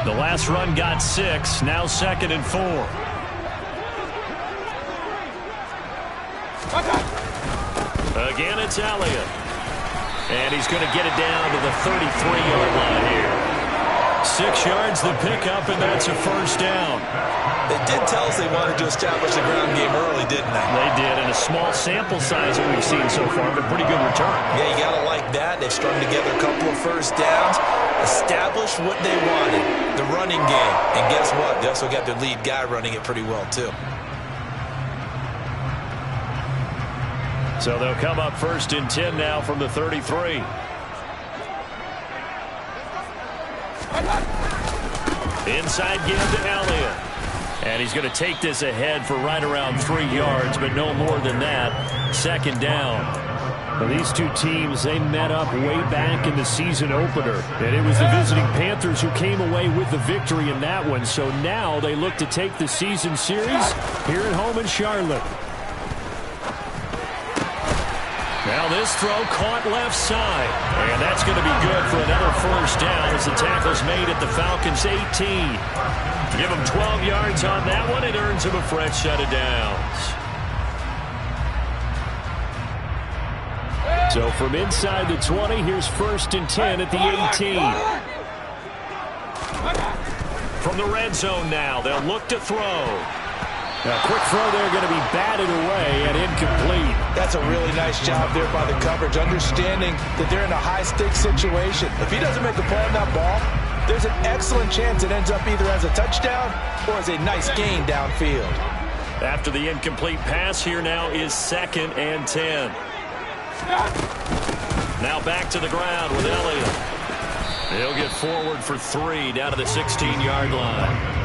The last run got 6. Now 2nd and 4. Again, it's Elliott. And he's going to get it down to the 33-yard line here. 6 yards the pickup, and that's a first down. They did tell us they wanted to establish the ground game early, didn't they? They did, and a small sample size that we've seen so far, but pretty good return. Yeah, you got to like that. They've strung together a couple of first downs, established what they wanted, the running game. And guess what? They also got their lead guy running it pretty well, too. So they'll come up 1st and 10 now from the 33. Inside give to Elliott. And he's going to take this ahead for right around 3 yards, but no more than that. 2nd down. Well, these two teams, they met up way back in the season opener. And it was the visiting Panthers who came away with the victory in that one. So now they look to take the season series here at home in Charlotte. Now this throw caught left side. And that's going to be good for another first down as the tackle's made at the Falcons' 18. Give him 12 yards on that one. It earns him a fresh set of downs. So from inside the 20, here's 1st and 10 at the 18. From the red zone now, they'll look to throw. A quick throw there going to be batted away and incomplete. That's a really nice job there by the coverage, understanding that they're in a high-stakes situation. If he doesn't make a play on that ball, there's an excellent chance it ends up either as a touchdown or as a nice gain downfield. After the incomplete pass, here now is 2nd and 10. Now back to the ground with Elliott. He'll get forward for 3 down to the 16-yard line.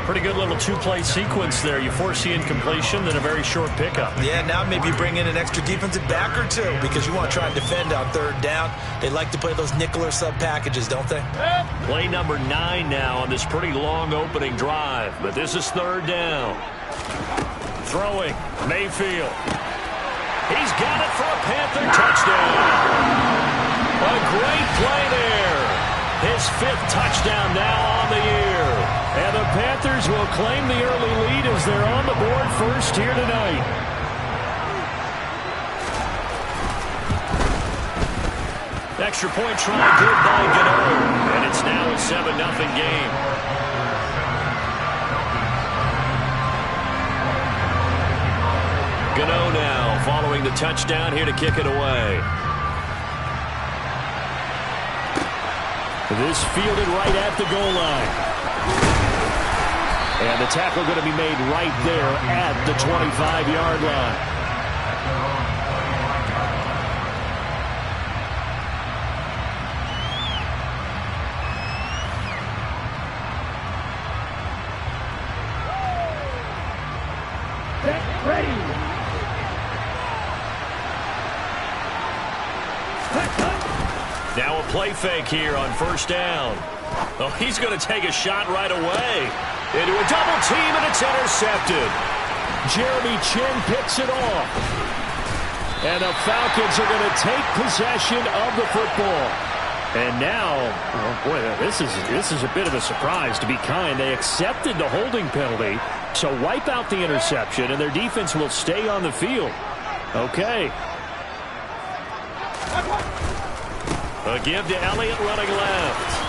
Pretty good little 2-play sequence there. You force the incompletion, then a very short pickup. Yeah, now maybe bring in an extra defensive back or 2 because you want to try and defend on 3rd down. They like to play those nickel or sub packages, don't they? Play number 9 now on this pretty long opening drive, but this is 3rd down. Throwing, Mayfield. He's got it for a Panther touchdown. A great play there. His 5th touchdown now on the year. And the Panthers will claim the early lead as they're on the board first here tonight. Extra point try good by Gano. And it's now a 7-0 game. Gano now following the touchdown here to kick it away. This fielded right at the goal line. And the tackle going to be made right there at the 25-yard line. Ready. Now a play fake here on 1st down. Oh, he's going to take a shot right away. Into a double team, and it's intercepted. Jeremy Chinn picks it off. And the Falcons are going to take possession of the football. And now, oh boy, this is a bit of a surprise, to be kind. They accepted the holding penalty, so wipe out the interception, and their defense will stay on the field. Okay. A give to Elliott running left.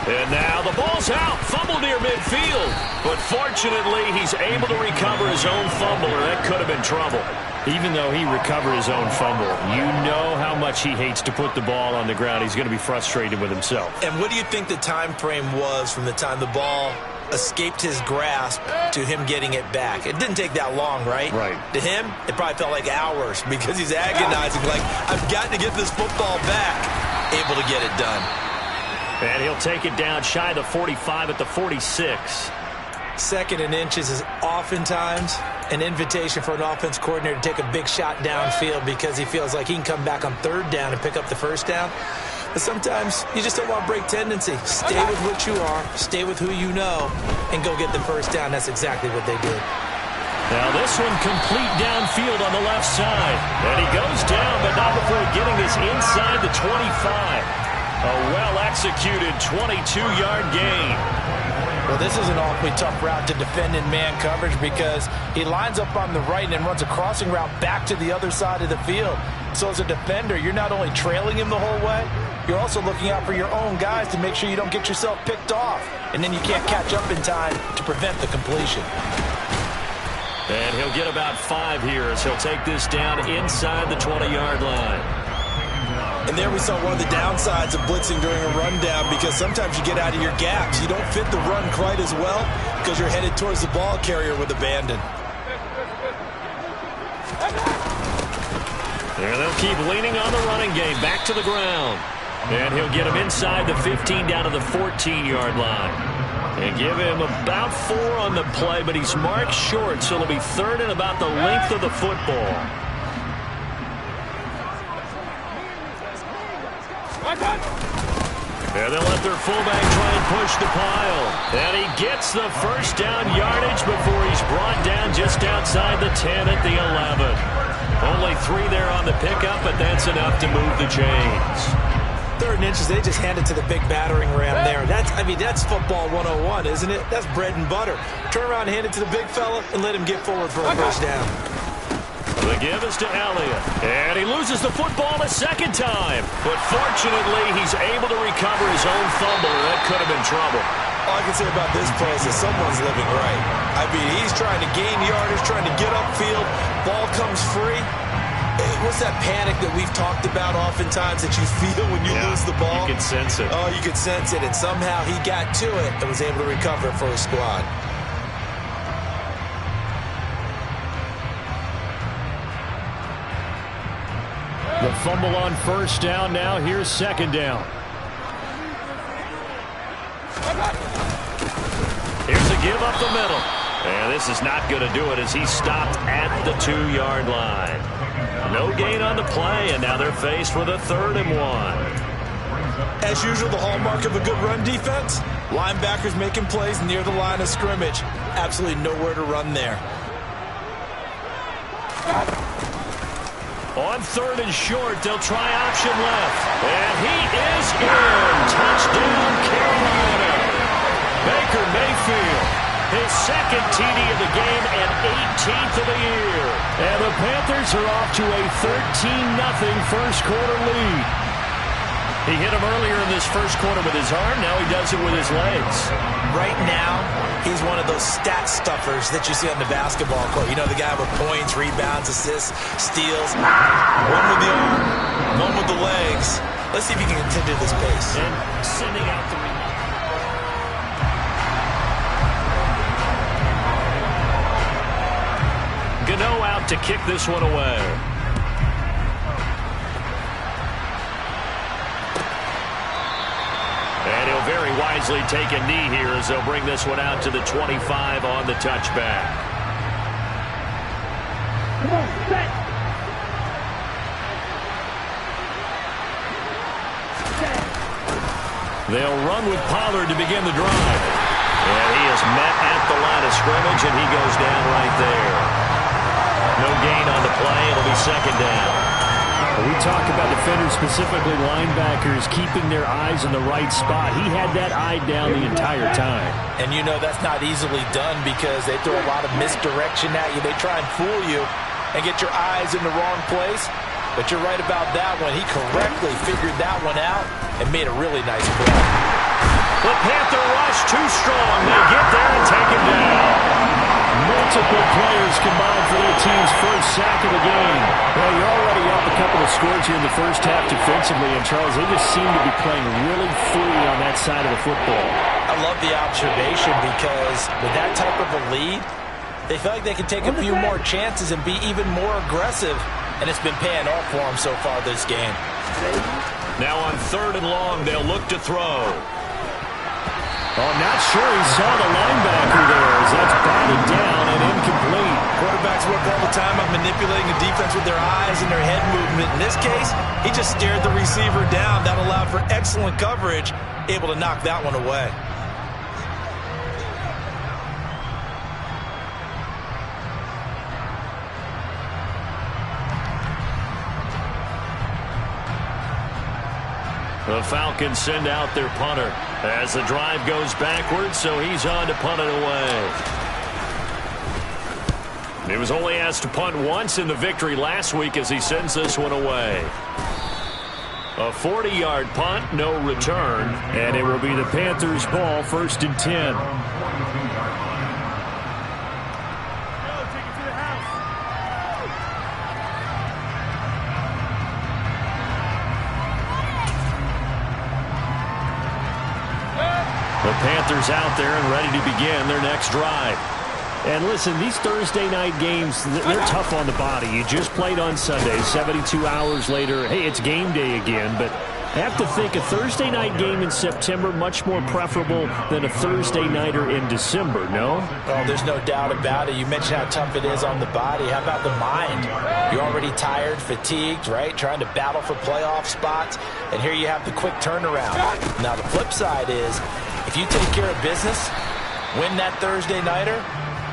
And now the ball's out. Fumble near midfield. But fortunately, he's able to recover his own fumble, or that could have been trouble. Even though he recovered his own fumble, you know how much he hates to put the ball on the ground. He's going to be frustrated with himself. And what do you think the time frame was from the time the ball escaped his grasp to him getting it back? It didn't take that long, right? Right. To him, it probably felt like hours because he's agonizing, like, I've got to get this football back. Able to get it done. And he'll take it down shy of the 45 at the 46. 2nd and inches is oftentimes an invitation for an offense coordinator to take a big shot downfield because he feels like he can come back on 3rd down and pick up the 1st down. But sometimes you just don't want to break tendency. Stay with what you are, stay with who you know, and go get the 1st down. That's exactly what they did. Now this one complete downfield on the left side. And he goes down, but not before getting this inside the 25. A well-executed 22-yard gain. Well, this is an awfully tough route to defend in man coverage because he lines up on the right and then runs a crossing route back to the other side of the field. So as a defender, you're not only trailing him the whole way, you're also looking out for your own guys to make sure you don't get yourself picked off. And then you can't catch up in time to prevent the completion. And he'll get about 5 here as he'll take this down inside the 20-yard line. And there we saw one of the downsides of blitzing during a rundown because sometimes you get out of your gaps. You don't fit the run quite as well because you're headed towards the ball carrier with abandon. And they'll keep leaning on the running game back to the ground. And he'll get him inside the 15 down to the 14-yard line. And give him about 4 on the play, but he's marked short, so it'll be 3rd and about the length of the football. And they'll let their fullback try and push the pile. And he gets the first down yardage before he's brought down just outside the 10 at the 11. Only 3 there on the pickup, but that's enough to move the chains. 3rd and inches, they just hand it to the big battering ram there. That's football 101, isn't it? That's bread and butter. Turn around and hand it to the big fella and let him get forward for a first down. The give is to Elliott. And he loses the football a second time. But fortunately, he's able to recover his own fumble. That could have been trouble. All I can say about this play is that someone's living right. I mean, he's trying to gain yardage, trying to get upfield. Ball comes free. What's that panic that we've talked about oftentimes that you feel when you lose the ball? You can sense it. Oh, you can sense it. And somehow he got to it and was able to recover for his squad. The fumble on first down now. Here's second down. Here's a give up the middle. And this is not going to do it as he's stopped at the 2-yard line. No gain on the play, and now they're faced with a 3rd and 1. As usual, the hallmark of a good run defense, linebackers making plays near the line of scrimmage. Absolutely nowhere to run there. On 3rd and short, they'll try option left. And he is in. Touchdown, Carolina. Baker Mayfield, his 2nd TD of the game and 18th of the year. And the Panthers are off to a 13-0 first quarter lead. He hit him earlier in this first quarter with his arm. Now he does it with his legs. Right now, he's one of those stat stuffers that you see on the basketball court. You know, the guy with points, rebounds, assists, steals. One with the arm, one with the legs. Let's see if he can continue this pace. And sending out the Gano out to kick this one away. And he'll very wisely take a knee here as they'll bring this one out to the 25 on the touchback. They'll run with Pollard to begin the drive. And he is met at the line of scrimmage, and he goes down right there. No gain on the play. It'll be second down. We talk about defenders, specifically linebackers, keeping their eyes in the right spot. He had that eye down the entire time. And you know that's not easily done because they throw a lot of misdirection at you. They try and fool you and get your eyes in the wrong place. But you're right about that one. He correctly figured that one out and made a really nice play. The Panther rush too strong. They get there and take him down. Multiple players combined for their team's first sack of the game. Well, you're already up a couple of scores here in the first half defensively, and Charles, they just seem to be playing really free on that side of the football. I love the observation because with that type of a lead, they feel like they can take a few more chances and be even more aggressive, and it's been paying off for them so far this game. Now on 3rd and long, they'll look to throw. Oh, not sure he saw the linebacker there as that's batted down and incomplete. Quarterbacks work all the time on manipulating the defense with their eyes and their head movement. In this case, he just stared the receiver down. That allowed for excellent coverage, able to knock that one away. The Falcons send out their punter as the drive goes backwards, so he's on to punt it away. He was only asked to punt once in the victory last week as he sends this one away. A 40-yard punt, no return, and it will be the Panthers' ball, 1st and 10. The Panthers out there and ready to begin their next drive. And listen, these Thursday night games, they're tough on the body. You just played on Sunday, 72 hours later. Hey, it's game day again, but I have to think a Thursday night game in September much more preferable than a Thursday nighter in December, no? Oh, there's no doubt about it. You mentioned how tough it is on the body. How about the mind? You're already tired, fatigued, right? Trying to battle for playoff spots, and here you have the quick turnaround. Now, the flip side is, if you take care of business, win that Thursday nighter,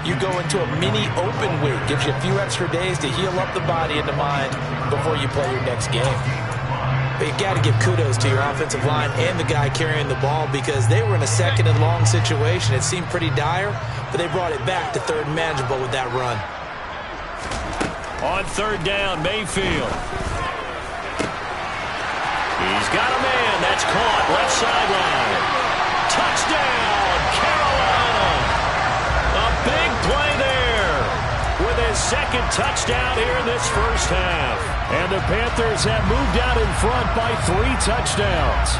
you go into a mini open week. Gives you a few extra days to heal up the body and the mind before you play your next game. But you got to give kudos to your offensive line and the guy carrying the ball because they were in a 2nd and long situation. It seemed pretty dire, but they brought it back to 3rd and manageable with that run. On 3rd down, Mayfield. He's got a man. That's caught. Left sideline. Touchdown, Carolina. A big play there with his 2nd touchdown here in this first half. And the Panthers have moved out in front by 3 touchdowns.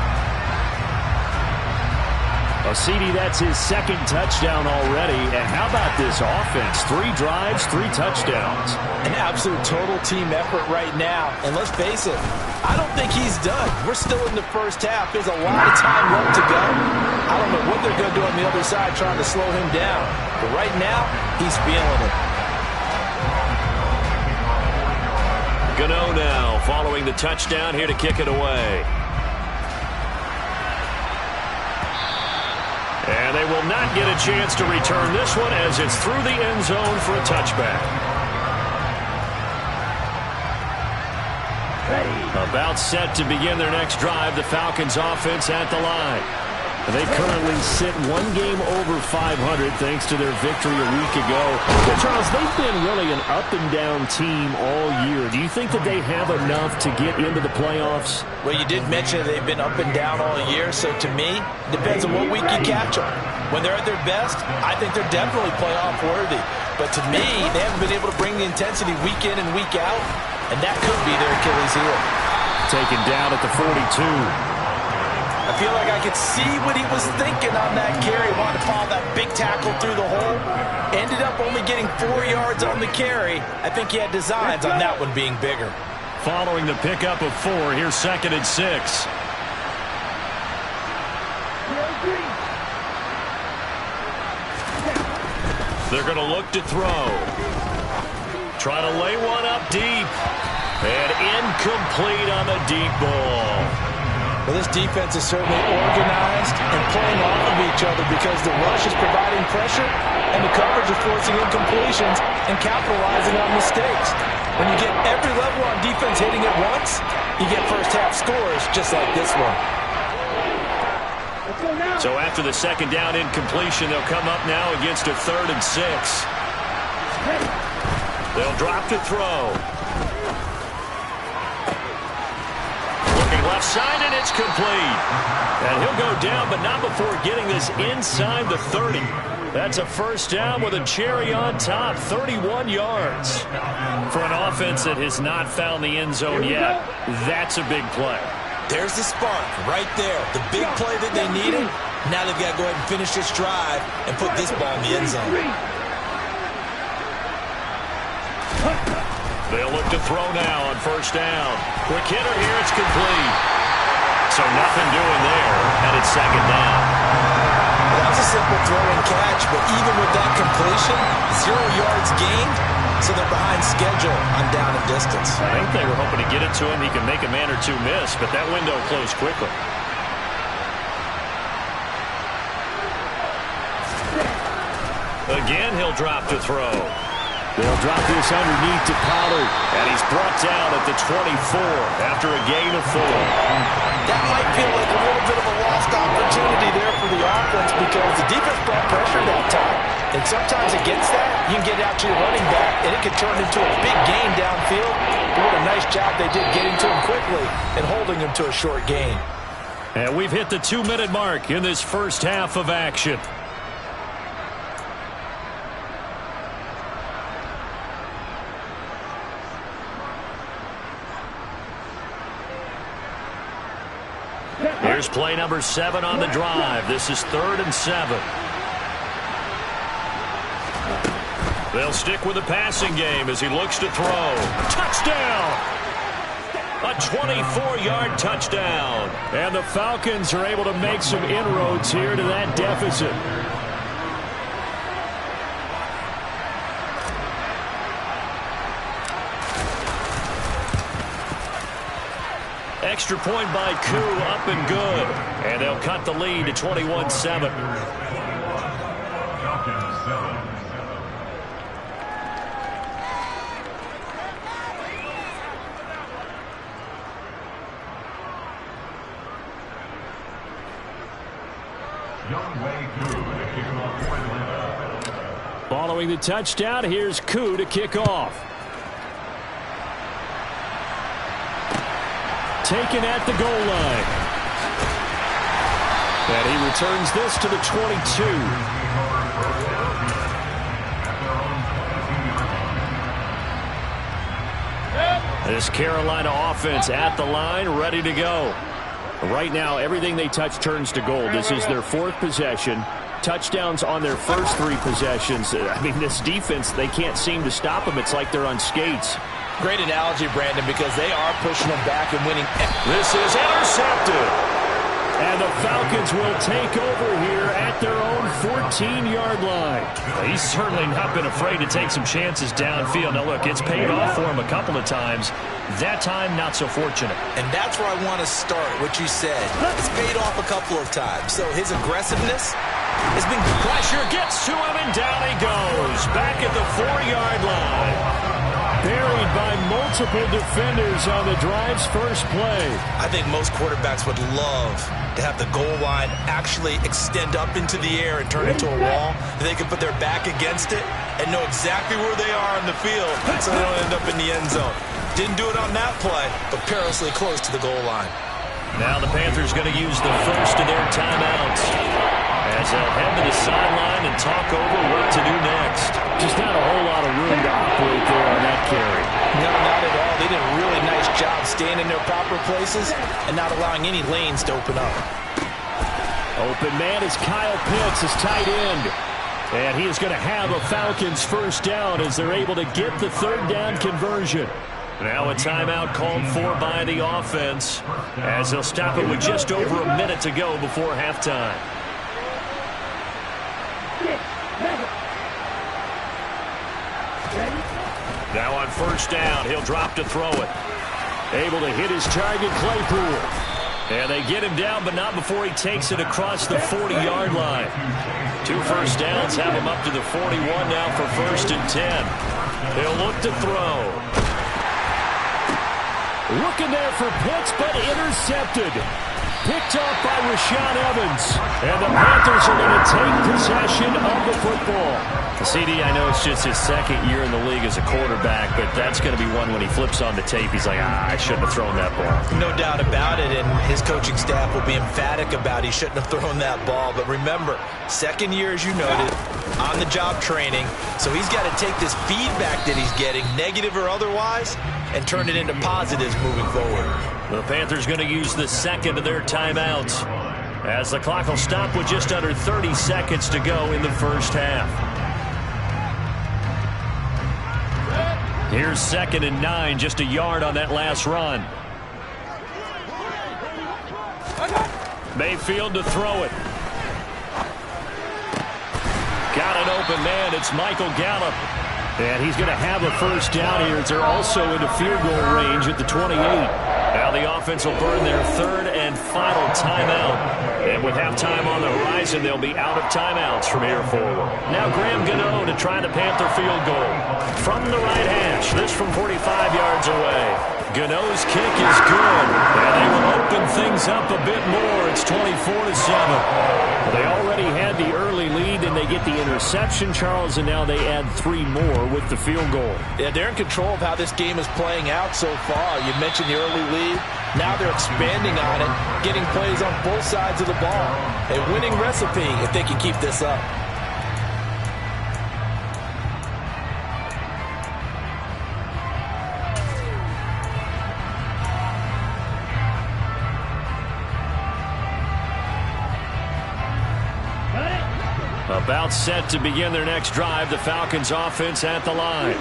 CD, that's his 2nd touchdown already. And how about this offense? 3 drives, 3 touchdowns. An absolute total team effort right now. And let's face it, I don't think he's done. We're still in the first half. There's a lot of time left to go. I don't know what they're going to do on the other side trying to slow him down. But right now, he's feeling it. Gano now following the touchdown here to kick it away. And they will not get a chance to return this one as it's through the end zone for a touchback. About set to begin their next drive, the Falcons offense at the line. They currently sit 1 game over 500 thanks to their victory a week ago. But Charles, they've been really an up-and-down team all year. Do you think that they have enough to get into the playoffs? Well, you did mention they've been up and down all year, so to me, it depends on what week you catch them. When they're at their best, I think they're definitely playoff worthy. But to me, they haven't been able to bring the intensity week in and week out, and that could be their Achilles heel. Taken down at the 42. I feel like I could see what he was thinking on that carry. Wanted to follow that big tackle through the hole. Ended up only getting 4 yards on the carry. I think he had designs on that one being bigger. Following the pickup of 4, here's 2nd and 6. They're going to look to throw. Try to lay one up deep. And incomplete on the deep ball. Well, this defense is certainly organized and playing off of each other because the rush is providing pressure and the coverage is forcing incompletions and capitalizing on mistakes. When you get every level on defense hitting at once, you get first-half scores just like this one. So after the 2nd down incompletion, they'll come up now against a 3rd and 6. They'll drop to throw. Left side, and it's complete. And he'll go down, but not before getting this inside the 30. That's a first down with a cherry on top, 31 yards. For an offense that has not found the end zone yet, that's a big play. There's the spark right there. The big play that they needed. Now they've got to go ahead and finish this drive and put this ball in the end zone. They'll look to throw now on first down. Quick hitter here, it's complete. So nothing doing there, and it's 2nd down. That was a simple throw and catch, but even with that completion, 0 yards gained, so they're behind schedule on down and distance. I think they were hoping to get it to him. He can make a man or two miss, but that window closed quickly. Again, he'll drop to throw. They'll drop this underneath to Pollard. And he's brought down at the 24 after a gain of 4. That might feel like a little bit of a lost opportunity there for the offense because the defense brought pressure that time. And sometimes against that, you can get out to your running back, and it can turn into a big gain downfield. But what a nice job they did getting to him quickly and holding him to a short gain. And we've hit the 2-minute mark in this first half of action. Here's play number 7 on the drive. This is 3rd and 7. They'll stick with the passing game as he looks to throw. Touchdown! A 24-yard touchdown. And the Falcons are able to make some inroads here to that deficit. Extra point by Koo, up and good. And they'll cut the lead to 21-7. Following the touchdown, here's Koo to kick off. Taken at the goal line. And he returns this to the 22. This Carolina offense at the line, ready to go. Right now, everything they touch turns to gold. This is their 4th possession. Touchdowns on their first 3 possessions. I mean, this defense, they can't seem to stop them. It's like they're on skates. Great analogy, Brandon, because they are pushing them back and winning. This is intercepted. And the Falcons will take over here at their own 14-yard line. He's certainly not been afraid to take some chances downfield. Now, look, it's paid off for him a couple of times. That time, not so fortunate. And that's where I want to start, what you said. It's paid off a couple of times. So his aggressiveness has been good. Pressure gets to him, and down he goes. Back at the 4-yard line. Buried by multiple defenders on the drive's first play. I think most quarterbacks would love to have the goal line actually extend up into the air and turn into a wall. They can put their back against it and know exactly where they are on the field so they don't end up in the end zone. Didn't do it on that play, but perilously close to the goal line. Now the Panthers going to use the first of their timeouts as they'll head to the sideline and talk over what to do next. Just not a whole lot of room to operate there on that carry. No, not at all. They did a really nice job staying in their proper places and not allowing any lanes to open up. Open man is Kyle Pitts, his tight end. And he is going to have a Falcons first down as they're able to get the 3rd down conversion. Now a timeout called for by the offense as they'll stop it with just over a minute to go before halftime. Now on first down, he'll drop to throw it. Able to hit his target, Claypool. And they get him down, but not before he takes it across the 40-yard line. 2 first downs have him up to the 41 now for 1st and 10. He'll look to throw. Looking there for Pitts, but intercepted. Picked off by Rashaan Evans. And the Panthers are going to take possession of the football. CD, I know it's just his 2nd year in the league as a quarterback, but that's going to be one when he flips on the tape. He's like, I shouldn't have thrown that ball. No doubt about it, and his coaching staff will be emphatic about he shouldn't have thrown that ball. But remember, 2nd year, as you noted, on-the-job training. So he's got to take this feedback that he's getting, negative or otherwise, and turn it into positives moving forward. The Panthers going to use the 2nd of their timeouts as the clock will stop with just under 30 seconds to go in the first half. Here's 2nd and 9, just a yard on that last run. Mayfield to throw it. Got an open man. It's Michael Gallup. And he's going to have a first down here as they're also into field goal range at the 28. Now the offense will burn their third and final timeout. And with halftime on the horizon, they'll be out of timeouts from here forward. Now Graham Gano to try the Panther field goal. From the right hash, this from 45 yards away. Gano's kick is good, and they will open things up a bit more. It's 24-7. They already had the early lead, and they get the interception, Charles, and now they add 3 more with the field goal. Yeah, they're in control of how this game is playing out so far. You mentioned the early lead. Now they're expanding on it, getting plays on both sides of the ball. A winning recipe if they can keep this up. About set to begin their next drive, the Falcons offense at the line.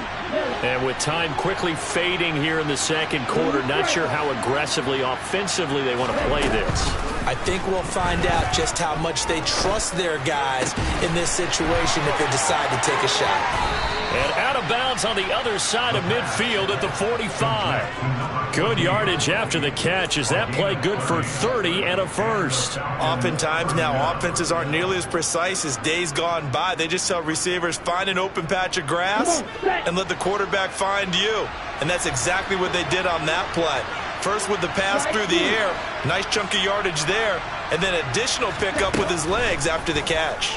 And with time quickly fading here in the second quarter, not sure how aggressively, offensively they want to play this. I think we'll find out just how much they trust their guys in this situation if they decide to take a shot. And out of bounds on the other side of midfield at the 45. Good yardage after the catch. Is that play good for 30 and a first? Oftentimes now offenses aren't nearly as precise as days gone by. They just tell receivers, find an open patch of grass and let the quarterback find you. And that's exactly what they did on that play. First with the pass through the air, nice chunk of yardage there, and then additional pickup with his legs after the catch.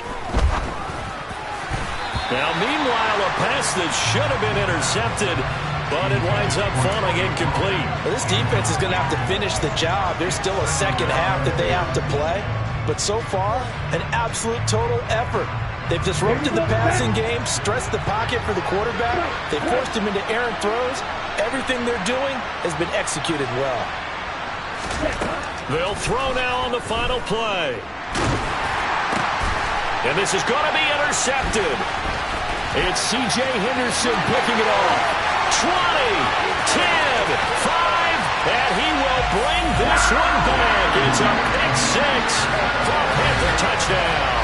Now, meanwhile, a pass that should have been intercepted, but it winds up falling incomplete. Well, this defense is going to have to finish the job. There's still a second half that they have to play, but so far, an absolute total effort. They've disrupted the passing game, stressed the pocket for the quarterback. They forced him into errant throws. Everything they're doing has been executed well. They'll throw now on the final play. And this is going to be intercepted. It's C.J. Henderson picking it off. 20, 10, 5, and he will bring this one back. It's a pick six for a Panther touchdown.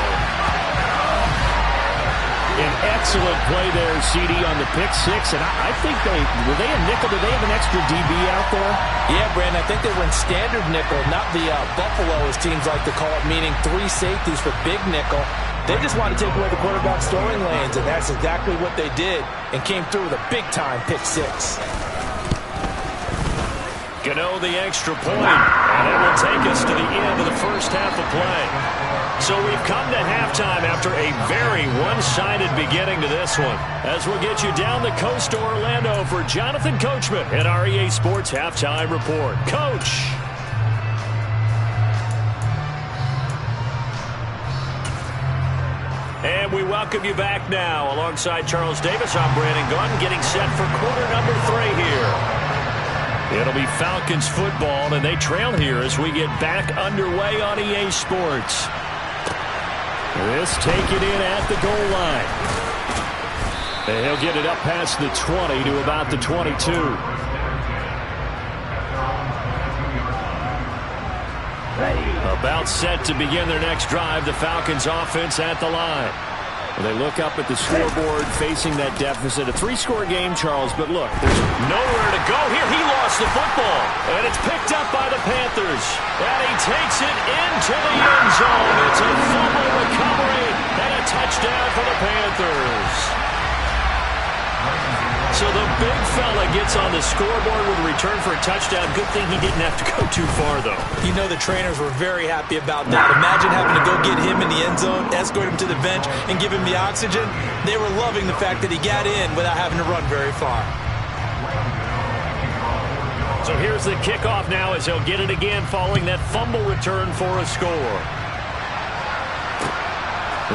An excellent play there, CD, on the pick six. And I think were they a nickel? Did they have an extra DB out there? Yeah, Brandon, I think they were in standard nickel, not the Buffalo, as teams like to call it, meaning 3 safeties for big nickel. They just want to take away the quarterback's throwing lanes, and that's exactly what they did, and came through with a big-time pick six. Gano the extra point, and it will take us to the end of the first half of play. So we've come to halftime after a very one-sided beginning to this one. As we'll get you down the coast to Orlando for Jonathan Coachman at our EA Sports Halftime Report. Coach. And we welcome you back now. Alongside Charles Davis, I'm Brandon Gaudin, getting set for quarter number 3 here. It'll be Falcons football, and they trail here as we get back underway on EA Sports. This taken in at the goal line. And he'll get it up past the 20 to about the 22. About set to begin their next drive, the Falcons offense at the line. Well, they look up at the scoreboard facing that deficit. A 3-score game, Charles, but look, there's nowhere to go here. He lost the football, and it's picked up by the Panthers. And he takes it into the end zone. It's a fumble recovery and a touchdown for the Panthers. So the big fella gets on the scoreboard with a return for a touchdown. Good thing he didn't have to go too far, though. You know the trainers were very happy about that. Imagine having to go get him in the end zone, escort him to the bench, and give him the oxygen. They were loving the fact that he got in without having to run very far. So here's the kickoff now as he'll get it again following that fumble return for a score.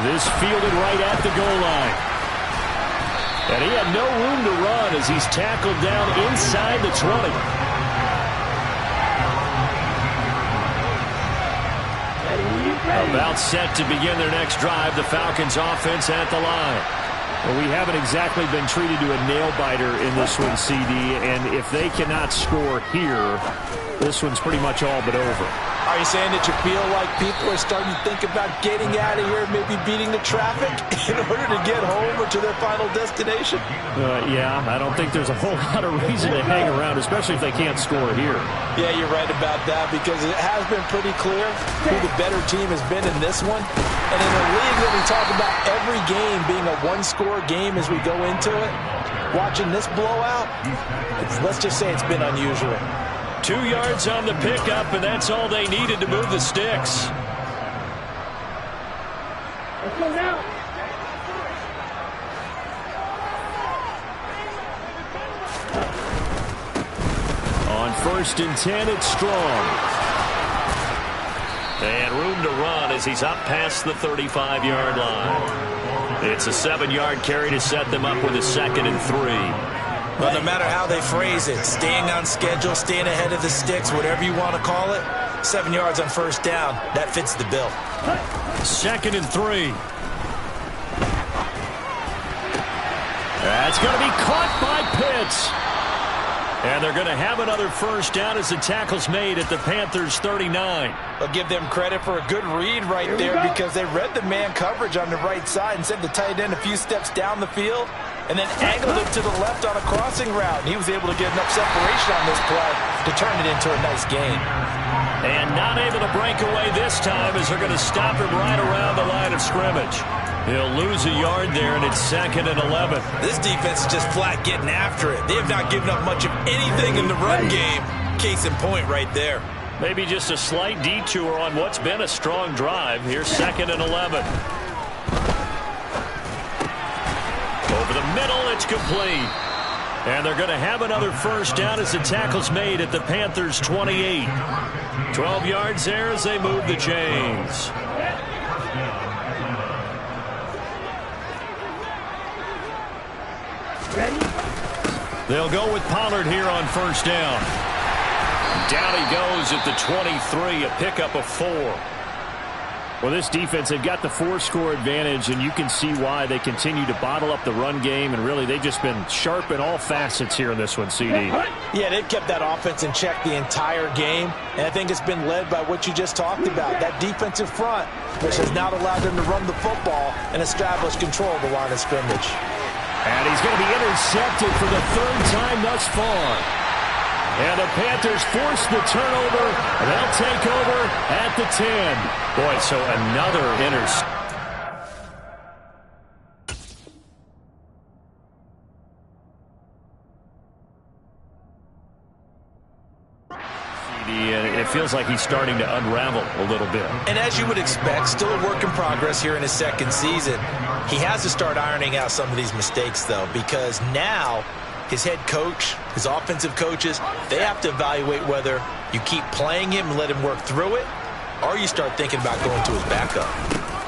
This fielded right at the goal line. And he had no room to run as he's tackled down inside the 20. About set to begin their next drive, the Falcons offense at the line. Well, we haven't exactly been treated to a nail-biter in this one, CD, and if they cannot score here, this one's pretty much all but over. Are you saying that you feel like people are starting to think about getting out of here, maybe beating the traffic in order to get home or to their final destination? Yeah, I don't think there's a whole lot of reason to hang around, especially if they can't score here. Yeah, you're right about that, because it has been pretty clear who the better team has been in this one. And in a league that we talk about every game being a one-score game as we go into it, watching this blowout, let's just say it's been unusual. 2 yards on the pickup, and that's all they needed to move the sticks. On 1st and 10, it's Strong. And room to run as he's up past the 35-yard line. It's a 7-yard carry to set them up with a 2nd and 3. Well, no matter how they phrase it, staying on schedule, staying ahead of the sticks, whatever you want to call it, 7 yards on 1st down, that fits the bill. 2nd and 3. That's going to be caught by Pitts. And they're going to have another 1st down as the tackle's made at the Panthers' 39. I'll give them credit for a good read right there, because they read the man coverage on the right side and sent the tight end a few steps down the field and then angled him to the left on a crossing route. And he was able to get enough separation on this play to turn it into a nice gain. And not able to break away this time as they're going to stop him right around the line of scrimmage. He'll lose a yard there, and it's 2nd and 11. This defense is just flat getting after it. They have not given up much of anything in the run game. Case in point right there. Maybe just a slight detour on what's been a strong drive. Here's 2nd and 11. Over the middle, it's complete. And they're going to have another 1st down as the tackle's made at the Panthers' 28. 12 yards there as they move the chains. They'll go with Pollard here on 1st down. Down he goes at the 23, a pickup of 4. Well, this defense, they've got the 4-score advantage, and you can see why they continue to bottle up the run game, and really they've just been sharp in all facets here in this one, CD. Yeah, they've kept that offense in check the entire game, and I think it's been led by what you just talked about, that defensive front, which has not allowed them to run the football and establish control of the line of scrimmage. And he's going to be intercepted for the 3rd time thus far. And the Panthers force the turnover. They'll take over at the 10. Boy, so another interception. It feels like he's starting to unravel a little bit. And as you would expect, still a work in progress here in his 2nd season. He has to start ironing out some of these mistakes, though, because now his head coach, his offensive coaches, they have to evaluate whether you keep playing him and let him work through it, or you start thinking about going to his backup.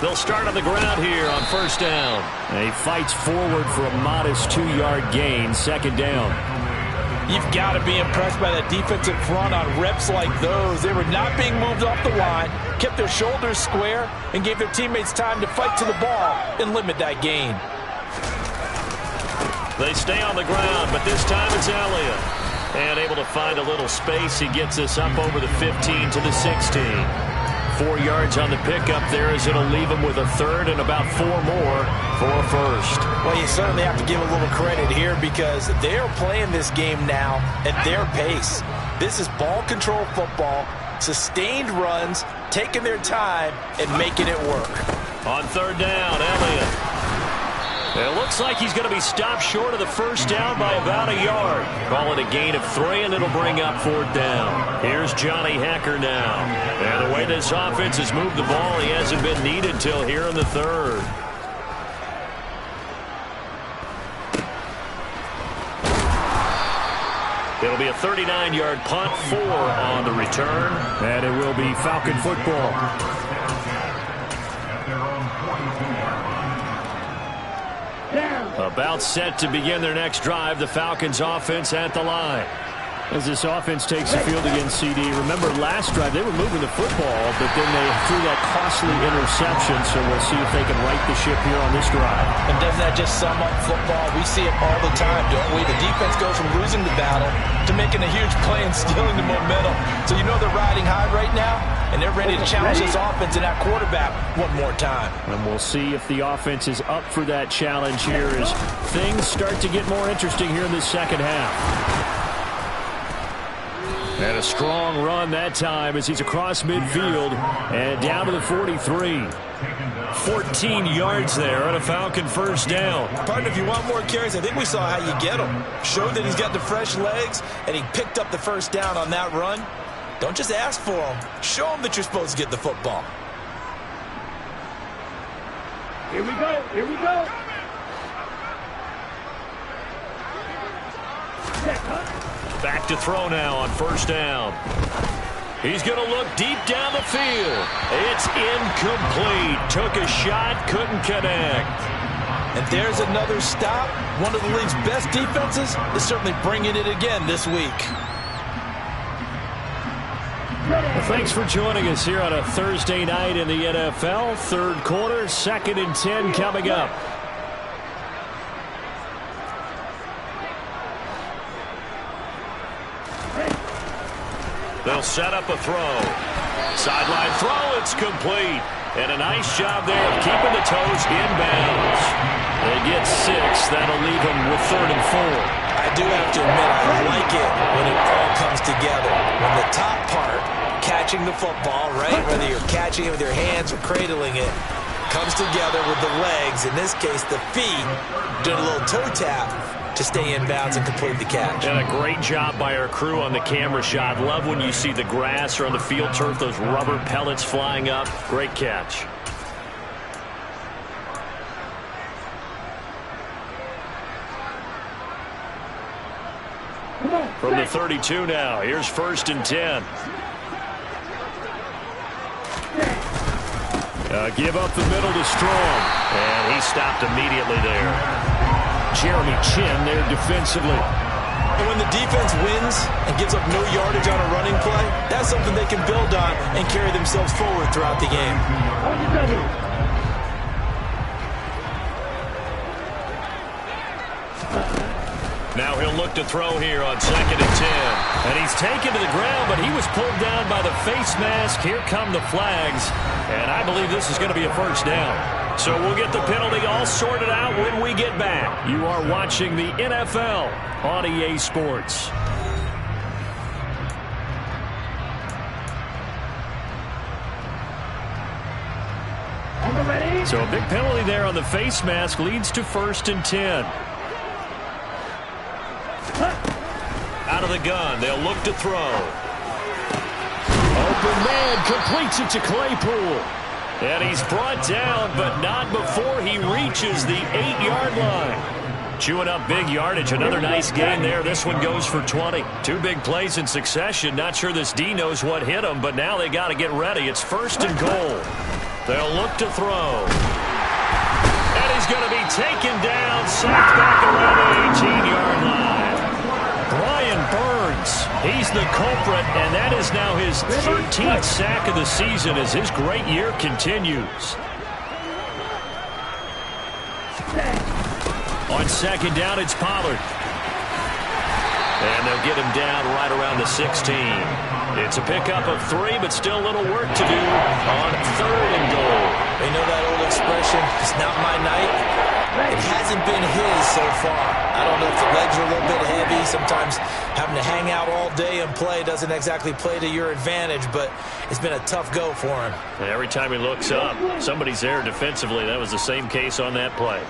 They'll start on the ground here on 1st down. And he fights forward for a modest 2-yard gain, 2nd down. You've got to be impressed by that defensive front on reps like those. They were not being moved off the line, kept their shoulders square, and gave their teammates time to fight to the ball and limit that gain. They stay on the ground, but this time it's Elliott. And able to find a little space. He gets us up over the 15 to the 16. 4 yards on the pickup there as it'll leave him with a 3rd and about 4 more for a 1st. Well, you certainly have to give a little credit here, because they're playing this game now at their pace. This is ball control football, sustained runs, taking their time and making it work. On 3rd down, Elliott. It looks like he's going to be stopped short of the 1st down by about a yard. Call it a gain of 3, and it'll bring up 4th down. Here's Johnny Hekker now. And the way this offense has moved the ball, he hasn't been needed till here in the 3rd. It'll be a 39-yard punt, 4 on the return. And it will be Falcon football. About set to begin their next drive, the Falcons offense at the line. As this offense takes the field against CD. Remember, last drive, they were moving the football, but then they threw that costly interception, so we'll see if they can right the ship here on this drive. And doesn't that just sum up football? We see it all the time, don't we? The defense goes from losing the battle to making a huge play and stealing the momentum. So you know they're riding high right now, and they're ready to challenge this offense and that quarterback one more time. And we'll see if the offense is up for that challenge here as things start to get more interesting here in this second half. And a strong run that time as he's across midfield and down to the 43. 14 yards there on a Falcon first down. Partner, if you want more carries, I think we saw how you get him. Showed that he's got the fresh legs, and he picked up the first down on that run. Don't just ask for him. Show him that you're supposed to get the football. Here we go. Here we go. Back to throw now on first down. He's going to look deep down the field. It's incomplete. Took a shot, couldn't connect. And there's another stop. One of the league's best defenses is certainly bringing it again this week. Well, thanks for joining us here on a Thursday night in the NFL. Third quarter, 2nd and 10 coming up. They'll set up a throw. Sideline throw, it's complete. And a nice job there of keeping the toes inbounds. They get 6. That'll leave them with 3rd and 4. I do have to admit, I like it when it all comes together. When the top part, catching the football, right, whether you're catching it with your hands or cradling it, comes together with the legs, in this case the feet, doing a little toe tap to stay in bounds and complete the catch. And a great job by our crew on the camera shot. Love when you see the grass or on the field turf, those rubber pellets flying up. Great catch. From the 32 now, here's 1st and 10. Give up the middle to Strong. And he stopped immediately there. Jeremy Chin there defensively. And when the defense wins and gives up no yardage on a running play, that's something they can build on and carry themselves forward throughout the game. Now he'll look to throw here on 2nd and 10. And he's taken to the ground, but he was pulled down by the face mask. Here come the flags. And I believe this is going to be a first down. So we'll get the penalty all sorted out when we get back. You are watching the NFL on EA Sports. So a big penalty there on the face mask leads to 1st and 10. Out of the gun, they'll look to throw. Open man completes it to Claypool. And he's brought down, but not before he reaches the 8-yard line. Chewing up big yardage. Another nice gain there. This one goes for 20. 2 big plays in succession. Not sure this D knows what hit him, but now they got to get ready. It's 1st and goal. They'll look to throw. And he's going to be taken down, sacked back around the 18-yard line. Brian Burns, he's the culprit, and that is now his 13th sack of the season as his great year continues. On 2nd down, it's Pollard. And they'll get him down right around the 16. It's a pickup of 3, but still a little work to do on 3rd and goal. They know that old expression, it's not my night. It hasn't been his so far. I don't know if the legs are a little bit heavy. Sometimes having to hang out all day and play doesn't exactly play to your advantage, but it's been a tough go for him. And every time he looks up, somebody's there defensively. That was the same case on that play.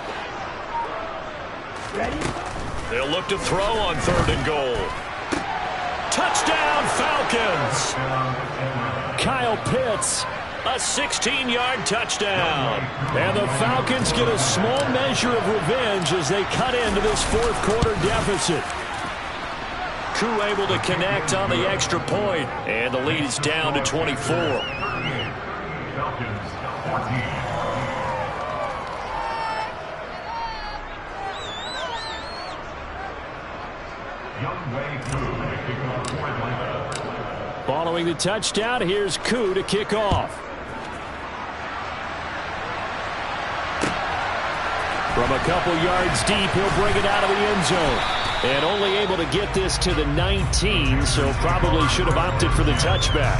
They'll look to throw on 3rd and goal. Touchdown, Falcons! Kyle Pitts. A 16-yard touchdown. And the Falcons get a small measure of revenge as they cut into this 4th quarter deficit. Koo able to connect on the extra point, and the lead is down to 24. Following the touchdown, here's Koo to kick off. From a couple yards deep, he'll bring it out of the end zone. And only able to get this to the 19, so probably should have opted for the touchback.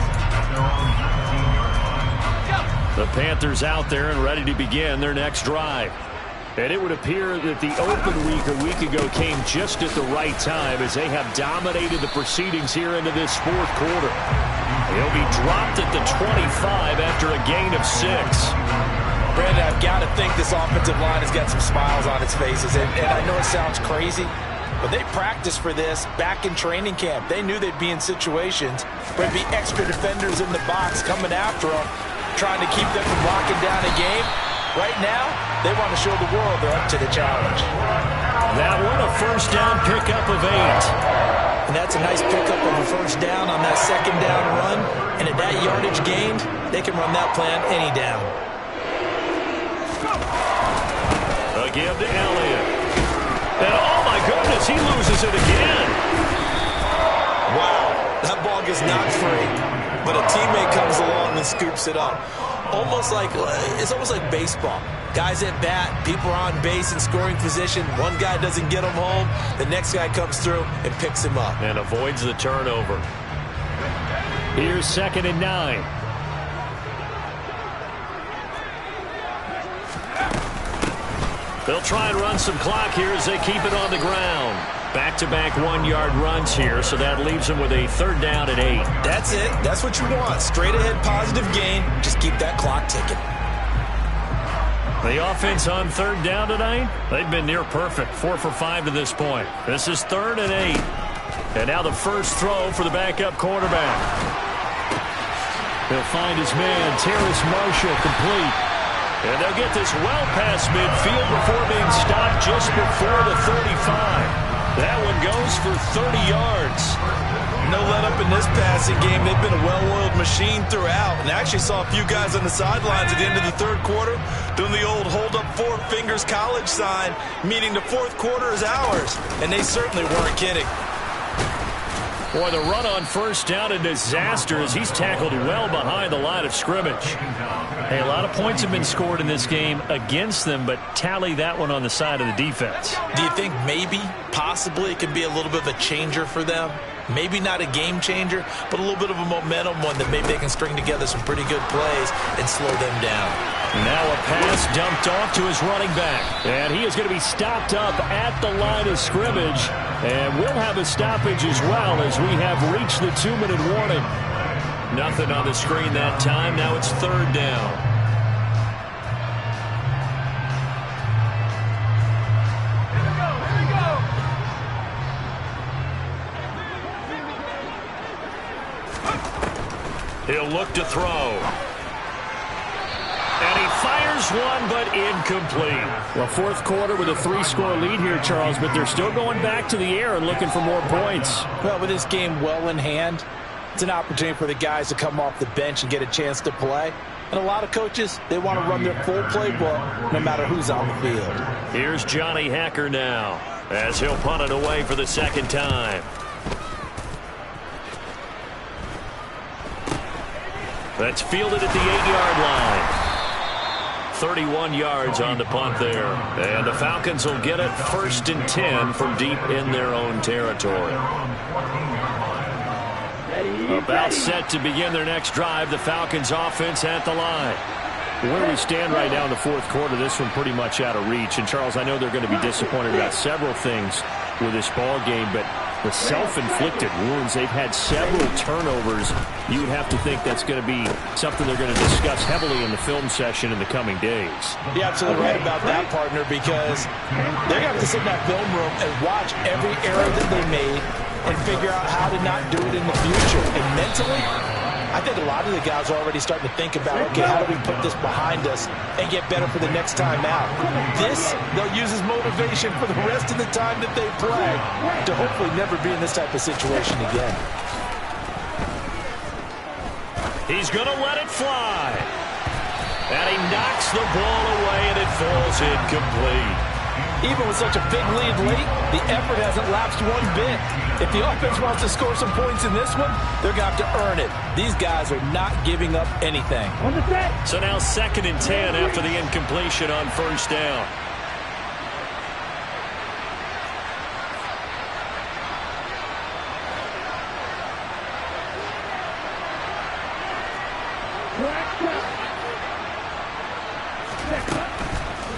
The Panthers out there and ready to begin their next drive. And it would appear that the open week a week ago came just at the right time as they have dominated the proceedings here into this fourth quarter. He'll be dropped at the 25 after a gain of 6. Brandon, I've got to think this offensive line has got some smiles on its faces. And I know it sounds crazy, but they practiced for this back in training camp. They knew they'd be in situations where there'd be extra defenders in the box coming after them, trying to keep them from locking down a game. Right now, they want to show the world they're up to the challenge. That one, a first down pickup of 8. And that's a nice pickup of a first down on that second down run. And at that yardage gained, they can run that plan any down. A give to Elliott. And oh my goodness, he loses it again. Wow, that ball gets knocked free, but a teammate comes along and scoops it up. It's almost like baseball. Guys at bat, people are on base in scoring position. One guy doesn't get him home. The next guy comes through and picks him up. And avoids the turnover. Here's 2nd and 9. They'll try and run some clock here as they keep it on the ground. Back-to-back 1-yard runs here, so that leaves them with a 3rd down at 8. That's it. That's what you want. Straight ahead positive gain. Just keep that clock ticking. The offense on 3rd down tonight, they've been near perfect. 4 for 5 to this point. This is 3rd and 8. And now the first throw for the backup quarterback. He'll find his man, Terrace Marshall, complete. And they'll get this well past midfield before being stopped just before the 35. That one goes for 30 yards. No let up in this passing game. They've been a well-oiled machine throughout. And I actually saw a few guys on the sidelines at the end of the 3rd quarter doing the old hold up 4 fingers college sign, meaning the 4th quarter is ours. And they certainly weren't kidding. Boy, the run on first down, a disaster as he's tackled well behind the line of scrimmage. Hey, a lot of points have been scored in this game against them, but tally that one on the side of the defense. Do you think maybe, possibly, it could be a little bit of a changer for them? Maybe not a game changer, but a little bit of a momentum one that maybe they can string together some pretty good plays and slow them down. Now a pass dumped off to his running back. And he is going to be stopped up at the line of scrimmage. And we'll have a stoppage as well as we have reached the 2-minute warning. Nothing on the screen that time. Now it's 3rd down. 'He'll look to throw. And he fires one, but incomplete. Well, 4th quarter with a 3-score lead here, Charles, but they're still going back to the air and looking for more points. Well, with this game well in hand, it's an opportunity for the guys to come off the bench and get a chance to play. And a lot of coaches, they want to run their full playbook no matter who's on the field. Here's Johnny Hekker now as he'll punt it away for the 2nd time. That's fielded at the 8-yard line. 31 yards on the punt there. And the Falcons will get it 1st and 10 from deep in their own territory. About set to begin their next drive. The Falcons offense at the line. Where we stand right now in the 4th quarter, this one pretty much out of reach. And, Charles, I know they're going to be disappointed about several things with this ball game, but the self-inflicted wounds, they've had several turnovers. You would have to think that's going to be something they're going to discuss heavily in the film session in the coming days. You're absolutely right about that, partner, because they're going to have to sit in that film room and watch every error that they made and figure out how to not do it in the future. And mentally, I think a lot of the guys are already starting to think about, okay, how do we put this behind us and get better for the next time out? This, they'll use as motivation for the rest of the time that they play to hopefully never be in this type of situation again. He's going to let it fly. And he knocks the ball away, and it falls incomplete. Even with such a big lead late, the effort hasn't lapsed one bit. If the offense wants to score some points in this one, they're going to have to earn it. These guys are not giving up anything. So now 2nd and 10 after the incompletion on first down.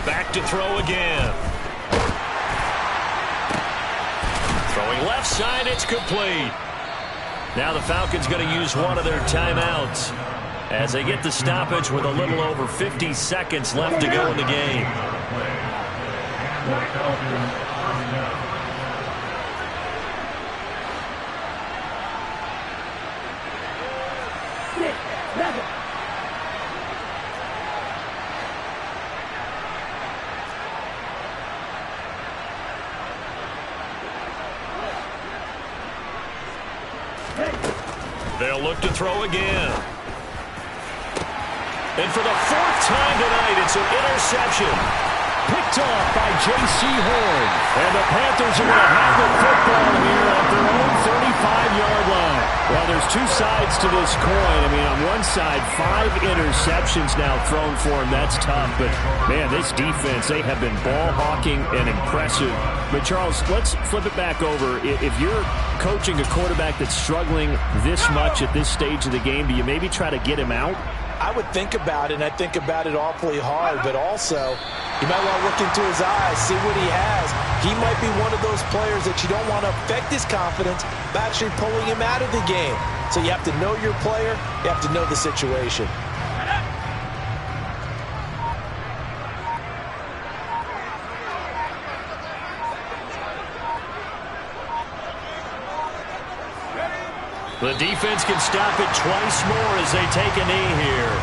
Back to throw again. Throwing left side, it's complete. Now the Falcons going to use one of their timeouts as they get the stoppage with a little over 50 seconds left to go in the game. They'll look to throw again. And for the 4th time tonight, it's an interception. Picked off by J.C. Horn. And the Panthers are going to have the football here at their own 35-yard line. Well, there's two sides to this coin. I mean, on one side, 5 interceptions now thrown for him. That's tough. But, man, this defense, they have been ball hawking and impressive. But, Charles, let's flip it back over. If you're coaching a quarterback that's struggling this much at this stage of the game, do you maybe try to get him out? I would think about it, and I think about it awfully hard, but also you might want to look into his eyes, see what he has. He might be one of those players that you don't want to affect his confidence by actually pulling him out of the game. So you have to know your player, you have to know the situation. The defense can stop it twice more as they take a knee here.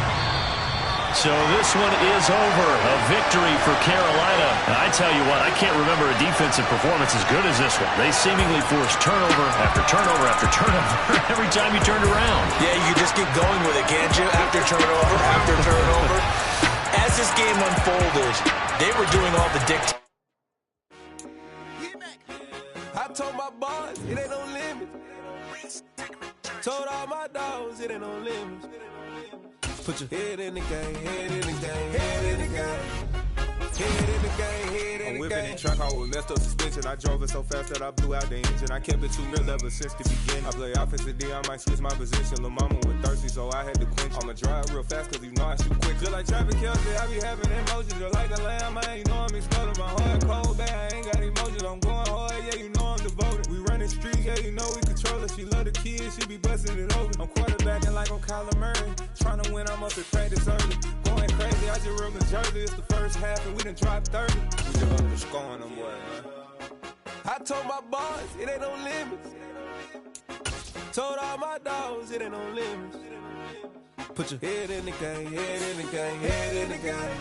So this one is over. A victory for Carolina. And I tell you what, I can't remember a defensive performance as good as this one. They seemingly forced turnover after turnover after turnover every time you turned around. Yeah, you just keep going with it, can't you? After turnover, after turnover. As this game unfolded, they were doing all the dictating. I told my boss, it ain't no limit. Told all my dogs, it ain't no limits. Put your head in the game, head in the game, head in the game. Head in the game, head in the game. I'm whipping the truck out with messed up suspension. I drove it so fast that I blew out the engine. I kept it too real ever since the beginning. I play offensive D, I might switch my position. Lil' mama was thirsty, so I had to quench. I'ma drive real fast, cause you know I shoot quick. Just like traffic Kelsey, I be having emotions. Just like the lamb, man, you know I'm exploding. My heart cold, bad, I ain't got emotions. I'm going hard, yeah, you know I'm devoted. We running streets, yeah, you know we control it. She love the kids, she be busting it open. I'm quarterbacking like I'm Kyler Murray. Trying to win, I'm up at practice early. Going crazy, I just real Jersey. It's the first half and we done dropped 30. We just underscoring them, boy, man. I told my boss, it ain't no limits. Told all my dogs, it ain't no limits. Put your head in the game, head in the game, head in the game.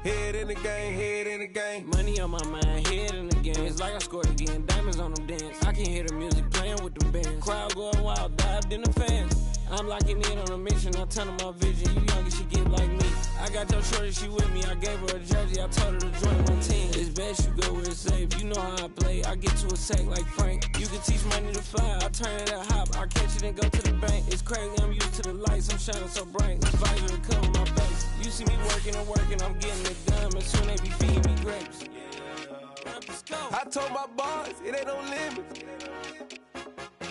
Head in the game, head in the game. Money on my mind, head in the game. It's like I scored again, diamonds on them dance. I can hear the music playing with them bands. Crowd going wild, dived in the fans. I'm locking in on a mission, I tell them my vision. You younger, she get like me. I got your shorty, she with me. I gave her a jersey, I told her to join my team. It's best you go where it's safe. You know how I play, I get to a sack like Frank. You can teach money to fly, I turn it up hop. I catch it and go to the bank. It's crazy, I'm used to the lights, I'm shining so bright. This visor to cover my face. You see me working and working, I'm getting it done. And soon they be feeding me grapes. I told my boss, it ain't no limits.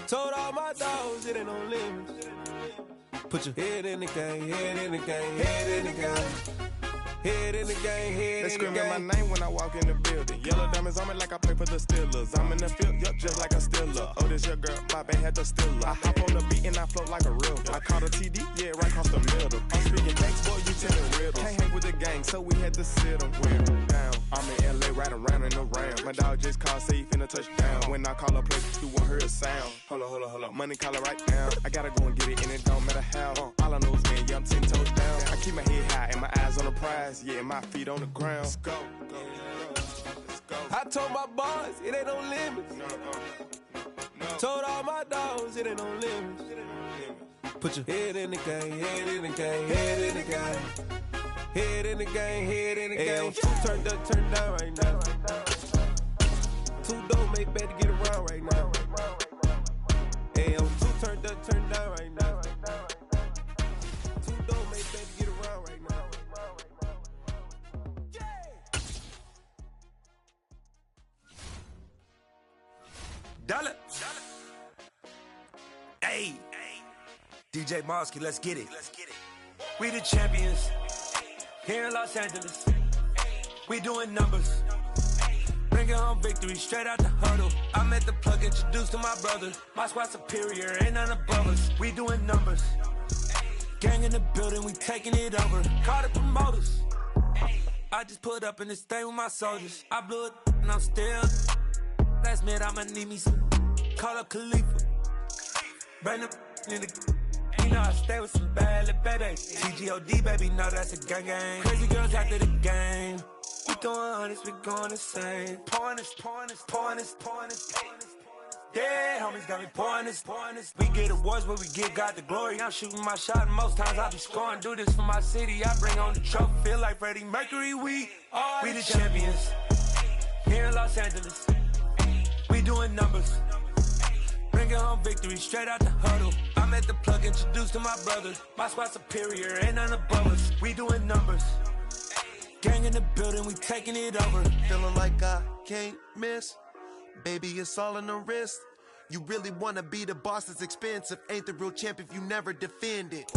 Told all my dogs, it ain't no limits. Put your head in the game, head in the game, head in the game. Head in the game, head in the game. They screaming my name when I walk in the building. Yellow diamonds on me like I play for the Steelers. I'm in the field, yup, just like a Steeler. Oh, this your girl, my band had the Steeler. I hop on the beat and I float like a real. I caught a TD, yeah, right across the middle. I'm speaking gangs, boy, you telling riddles. Can't hang with the gang, so we had to sit them down. I'm in LA, riding around and around. My dog just called, say he finna touch down. When I call a play, you won't hear a sound. Hold up, money call it right now. I gotta go and get it, and it don't matter how. All I know is, man, yeah, I'm 10 toes down. I keep my head high and my eyes on the prize. Yeah, my feet on the ground. Let's go. Let's go. I told my boss, it ain't no limits. No. Told all my dogs, it ain't no limits. Put your head in the game, head in the game, head in the game. Head in the game, head in the game. Two turned up, turned down right now. Two dope, make better get around right now. Two turned up, turned down right now. Two dope, make better get around right now. Dollar. Hey. DJ Mosky, let's get it. We the champions here in Los Angeles. We doing numbers. Bringing home victory straight out the huddle. I'm at the plug, introduced to my brother. My squad superior, ain't none above us. We doing numbers. Gang in the building, we taking it over. Call the promoters. I just put up in this thing with my soldiers. I blew it and I'm still. Last minute I'ma need me some. Call up Khalifa. Bring them in the. You know I stay with some bad little babies. TGOD, baby, know that's a gang gang. Crazy girls after the game. We throwing hundreds, we going insane. Pouring this. Yeah, homies got me pouring this. We get awards, but we give God the glory. I'm shooting my shot, and most times I be scoring. Do this for my city, I bring on the trophy. Feel like Freddie Mercury, we the champions. Here in Los Angeles, we doing numbers. Bringing home victory straight out the huddle. I'm at the plug, introduced to my brother. My squad superior, ain't none above us. We doing numbers. Gang in the building, we taking it over. Feeling like I can't miss. Baby, it's all in the wrist. You really wanna be the boss, it's expensive. Ain't the real champ if you never defend it.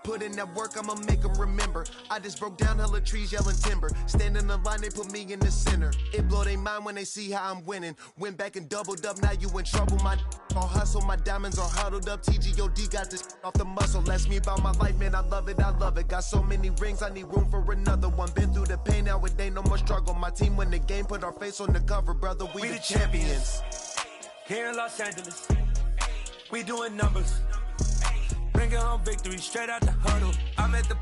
Put in that work, I'ma make them remember. I just broke down hella trees, yelling timber. Stand in the line, they put me in the center. It blow their mind when they see how I'm winning. Went back and doubled up, now you in trouble. My all hustle, my diamonds are huddled up. TGOD got this off the muscle. Ask me about my life, man, I love it. Got so many rings, I need room for another one. Been through the pain, now it ain't no more struggle. My team win the game, put our face on the cover, brother. We the champions. Here in Los Angeles, we doing numbers. Bringing home victory straight out the huddle. I'm at the